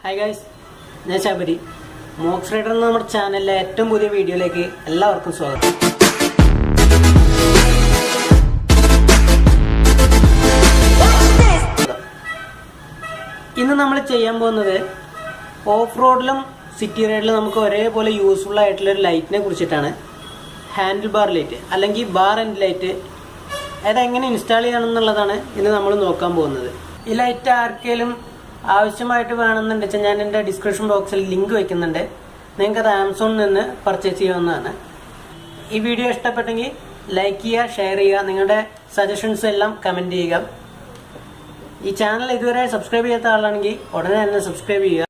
Hi guys, ഞാൻ Sabari. MOOCs rider എന്ന നമ്മുടെ ചാനലിലെ ഏറ്റവും പുതിയ വീഡിയോയിലേക്ക് എല്ലാവർക്കും സ്വാഗതം. ഇന്ന് നമ്മൾ ചെയ്യാൻ പോകുന്നത് ഓഫ് റോഡിലും സിറ്റി റൈഡിലും നമുക്ക് ഒരേപോലെ യൂസ്ഫുൾ ആയിട്ടുള്ള ഒരു ലൈറ്റിനെ കുറിച്ചിട്ടാണ്. ഹാൻഡിൽ ബാർ ലൈറ്റ് അല്ലെങ്കിൽ ബാർ എൻഡ് ലൈറ്റ് അതെങ്ങനെ ഇൻസ്റ്റാൾ ചെയ്യണമെന്നുള്ളതാണ് ഇന്ന് നമ്മൾ നോക്കാൻ പോകുന്നത്. ഈ ലൈറ്റ് ആർക്കെങ്കിലും ആവശ്യമായിട്ട് വേണമെന്നുണ്ടെച്ചാൽ ഞാൻ എൻ്റെ ഡിസ്ക്രിപ്ഷൻ ബോക്സിൽ ലിങ്ക് വയ്ക്കുന്നുണ്ട്. നിങ്ങൾക്കത് ആമസോണിൽ നിന്ന് പർച്ചേസ് ചെയ്യാവുന്നതാണ്. ഈ വീഡിയോ ഇഷ്ടപ്പെട്ടെങ്കിൽ ലൈക്ക് ചെയ്യുക, ഷെയർ ചെയ്യുക, നിങ്ങളുടെ സജഷൻസ് എല്ലാം കമൻറ്റ് ചെയ്യുക. ഈ ചാനൽ ഇതുവരെ സബ്സ്ക്രൈബ് ചെയ്യാത്ത ആളാണെങ്കിൽ ഉടനെ തന്നെ സബ്സ്ക്രൈബ് ചെയ്യുക.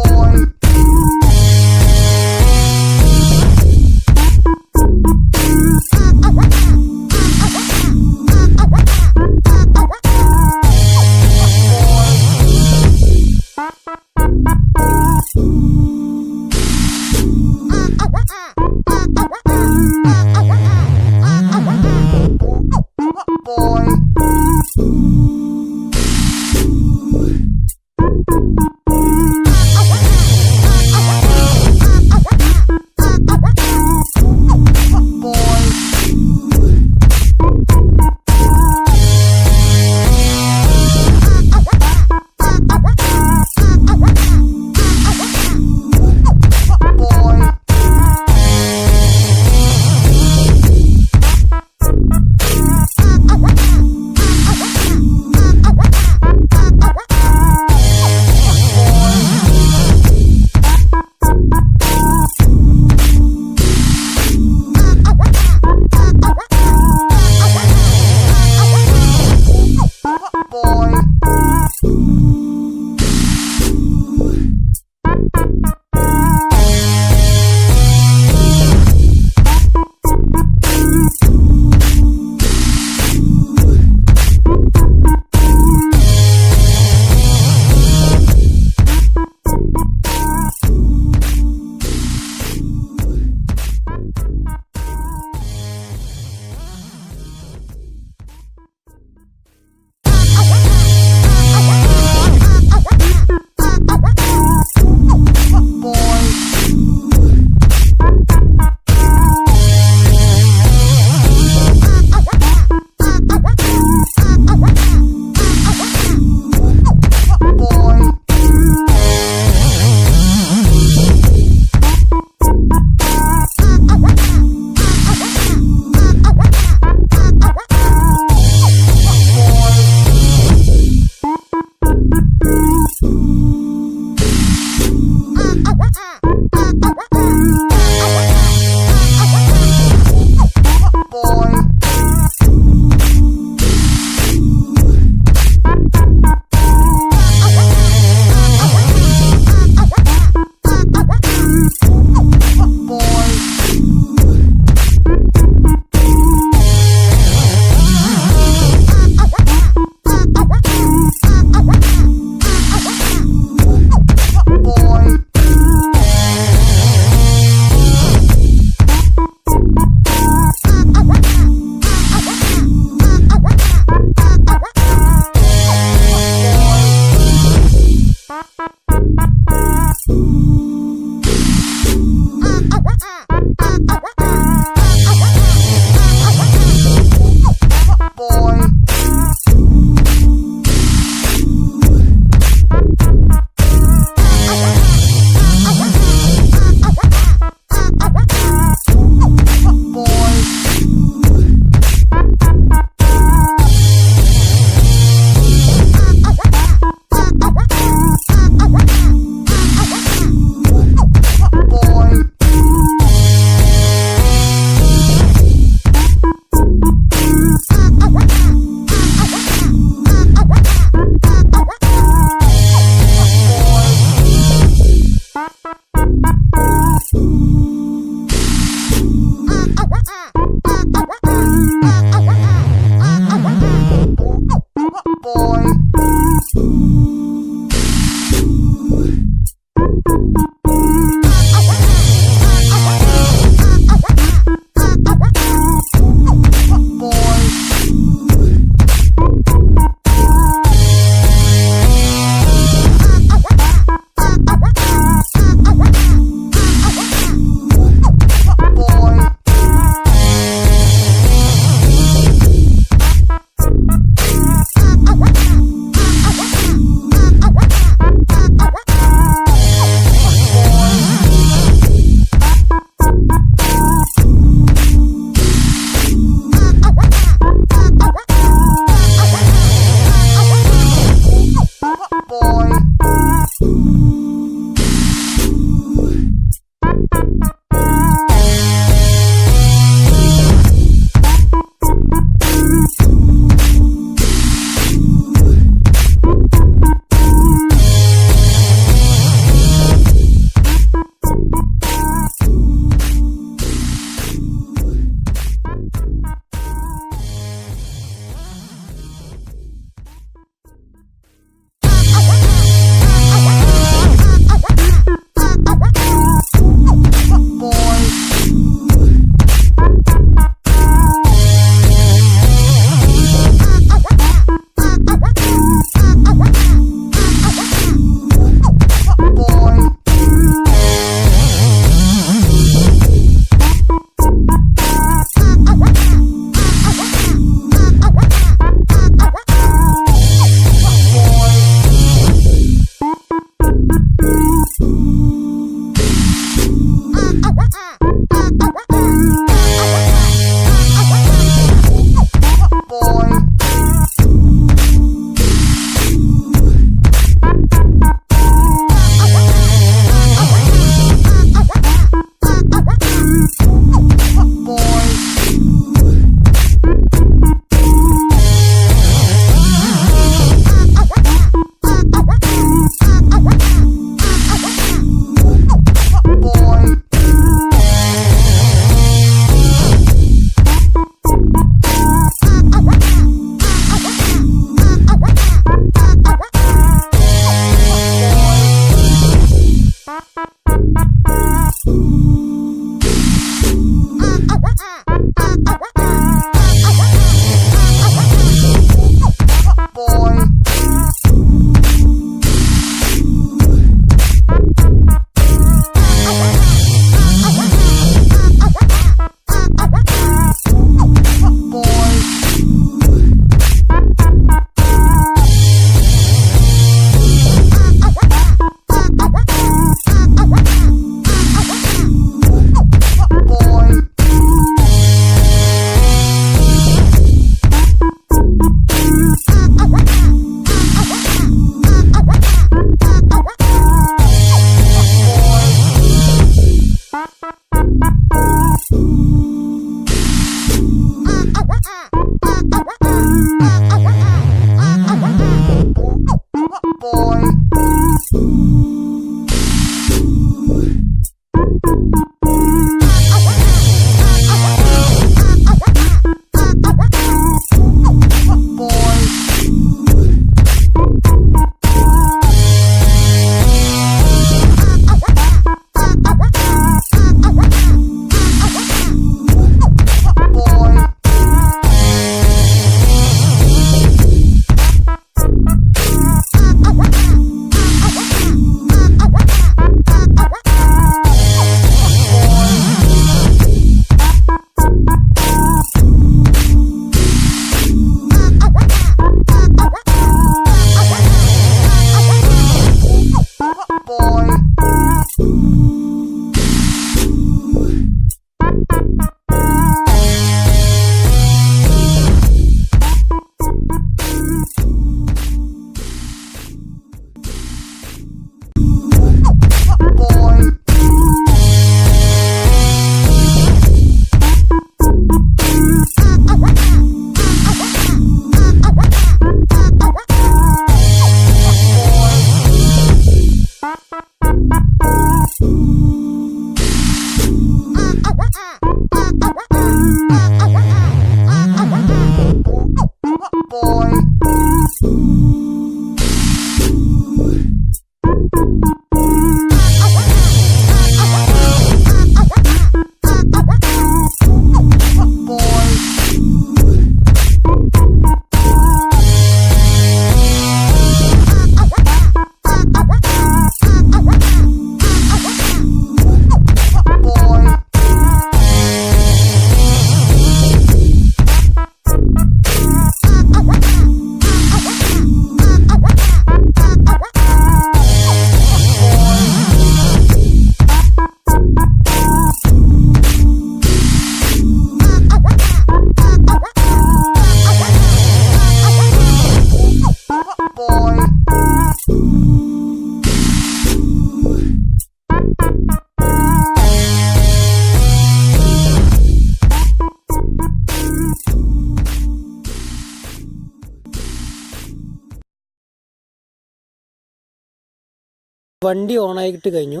വണ്ടി ഓണായിട്ട് കഴിഞ്ഞു.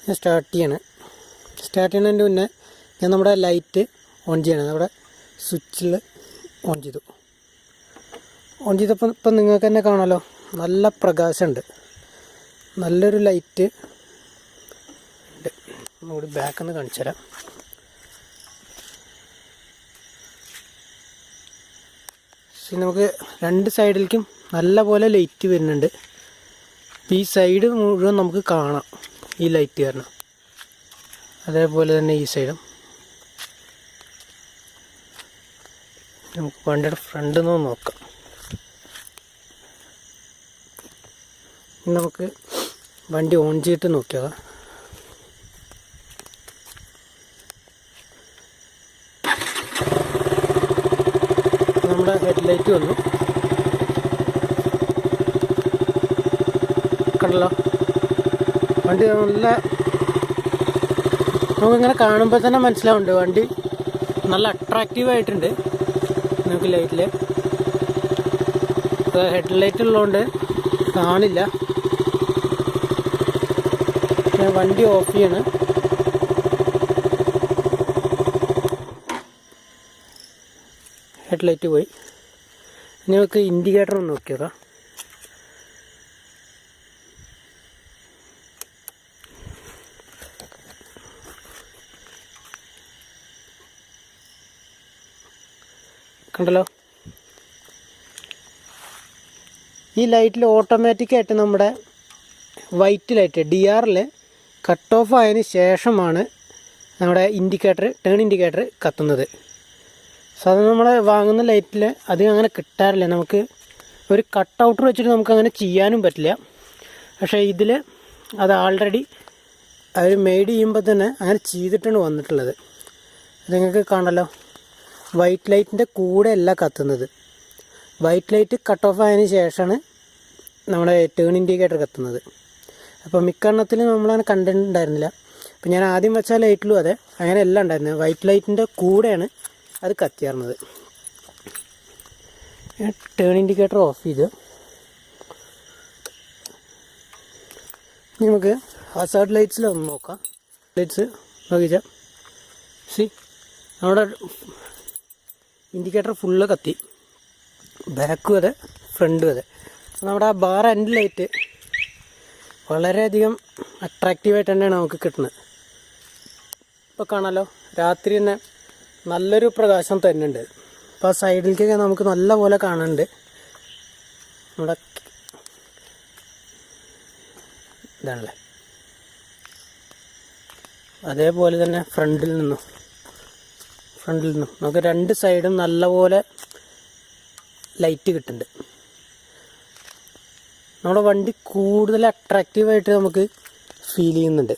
ഞാൻ സ്റ്റാർട്ട് ചെയ്യുന്നതിൻ്റെ മുന്നേ ഞാൻ നമ്മുടെ ലൈറ്റ് ഓൺ ചെയ്യണം. നമ്മുടെ സ്വിച്ചിൽ ഓൺ ചെയ്തപ്പോൾ ഇപ്പം നിങ്ങൾക്ക് തന്നെ കാണാമല്ലോ, നല്ല പ്രകാശമുണ്ട്, നല്ലൊരു ലൈറ്റ് ഉണ്ട്. ഒന്നുകൂടി ബാക്കിൽ നിന്ന് കാണിച്ചു തരാം. നമുക്ക് രണ്ട് സൈഡിലേക്കും നല്ല പോലെ ലൈറ്റ് വരുന്നുണ്ട്. ഈ സൈഡ് മുഴുവൻ നമുക്ക് കാണാം ഈ ലൈറ്റ് കാരണം. അതേപോലെ തന്നെ ഈ സൈഡും. നമുക്ക് വണ്ടിയുടെ ഫ്രണ്ടിൽ നിന്ന് നോക്കാം. നമുക്ക് വണ്ടി ഓൺ ചെയ്തിട്ട് നോക്കിയാൽ നമ്മുടെ ഹെഡ്ലൈറ്റ് വന്നു. കണ്ടല്ലോ, വണ്ടി നല്ല, നമുക്കിങ്ങനെ കാണുമ്പോൾ തന്നെ മനസ്സിലാവുന്നുണ്ട് വണ്ടി നല്ല അട്രാക്റ്റീവായിട്ടുണ്ട്. നമുക്ക് ലൈറ്റിൽ ഹെഡ്ലൈറ്റ് ഉള്ളതുകൊണ്ട് കാണില്ല. ഞാൻ വണ്ടി ഓഫ് ചെയ്യാണ്. ഹെഡ്ലൈറ്റ് പോയി. ഇനി നമുക്ക് ഇൻഡിക്കേറ്റർ ഒന്ന് നോക്കിയേക്കാം. കണ്ടല്ലോ, ഈ ലൈറ്റിൽ ഓട്ടോമാറ്റിക്കായിട്ട് നമ്മുടെ white light DRL cut off ആയതിന് ശേഷമാണ് നമ്മുടെ ടേൺ ഇൻഡിക്കേറ്റർ കത്തുന്നത്. സാധാരണ നമ്മൾ വാങ്ങുന്ന ലൈറ്റിൽ അധികം അങ്ങനെ കിട്ടാറില്ല. നമുക്ക് ഒരു കട്ട് ഔട്ടർ വെച്ചിട്ട് നമുക്ക് അങ്ങനെ ചെയ്യാനും പറ്റില്ല. പക്ഷേ ഇതിൽ അത് ആൾറെഡി അവർ മെയ്ഡ് ചെയ്യുമ്പോൾ തന്നെ അങ്ങനെ ചെയ്തിട്ടാണ് വന്നിട്ടുള്ളത്. അത് നിങ്ങൾക്ക് കാണാമല്ലോ, വൈറ്റ് ലൈറ്റിൻ്റെ കൂടെ അല്ല കത്തുന്നത്. വൈറ്റ് ലൈറ്റ് കട്ട് ഓഫ് ആയതിന് ശേഷമാണ് നമ്മുടെ ടേൺ ഇൻഡിക്കേറ്റർ കത്തുന്നത്. അപ്പോൾ മിക്കെണ്ണത്തിൽ നമ്മളങ്ങനെ കണ്ടിട്ടുണ്ടായിരുന്നില്ല. അപ്പോൾ ഞാൻ ആദ്യം വെച്ച ലൈറ്റിലും അതെ അങ്ങനെ എല്ലാം ഉണ്ടായിരുന്നത്. വൈറ്റ് ലൈറ്റിൻ്റെ കൂടെയാണ് അത് കത്തിയാർന്നത്. ടേൺ ഇൻഡിക്കേറ്റർ ഓഫ് ചെയ്ത് നമുക്ക് ഹസാർഡ് ലൈറ്റ്സിലൊന്ന് നോക്കാം. ലൈറ്റ്സ് നോക്കിച്ചാൽ നമ്മുടെ ഇൻഡിക്കേറ്റർ ഫുള്ള് കത്തി, ബാക്കും അതെ ഫ്രണ്ടും അതെ. നമ്മുടെ ആ ബാർ എൻഡ് ലൈറ്റ് വളരെയധികം അട്രാക്റ്റീവായിട്ട് തന്നെയാണ് നമുക്ക് കിട്ടുന്നത്. ഇപ്പോൾ കാണാമല്ലോ, രാത്രി തന്നെ നല്ലൊരു പ്രകാശം തന്നെയുണ്ട്. അപ്പോൾ ആ സൈഡിലേക്കൊക്കെ നമുക്ക് നല്ല പോലെ കാണുന്നുണ്ട്. നമ്മുടെ ഇതാണല്ലേ, അതേപോലെ തന്നെ ഫ്രണ്ടിൽ നിന്നും നമുക്ക് രണ്ട് സൈഡും നല്ലപോലെ ലൈറ്റ് കിട്ടുന്നുണ്ട്. നമ്മുടെ വണ്ടി കൂടുതൽ അട്രാക്റ്റീവായിട്ട് നമുക്ക് ഫീൽ ചെയ്യുന്നുണ്ട്.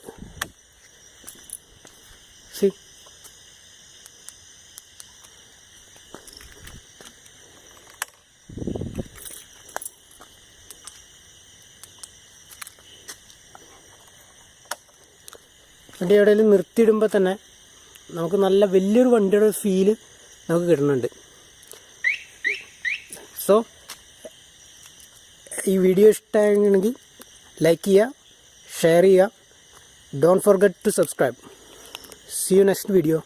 വണ്ടി എവിടെയെങ്കിലും നിർത്തിയിടുമ്പോൾ തന്നെ നമുക്ക് നല്ല വലിയൊരു വണ്ടിയുടെ ഫീല് നമുക്ക് കിട്ടുന്നുണ്ട്. സോ ഈ വീഡിയോ ഇഷ്ടമായെങ്കിൽ ലൈക്ക് ചെയ്യുക, ഷെയർ ചെയ്യുക. Don't forget to subscribe. See you next video.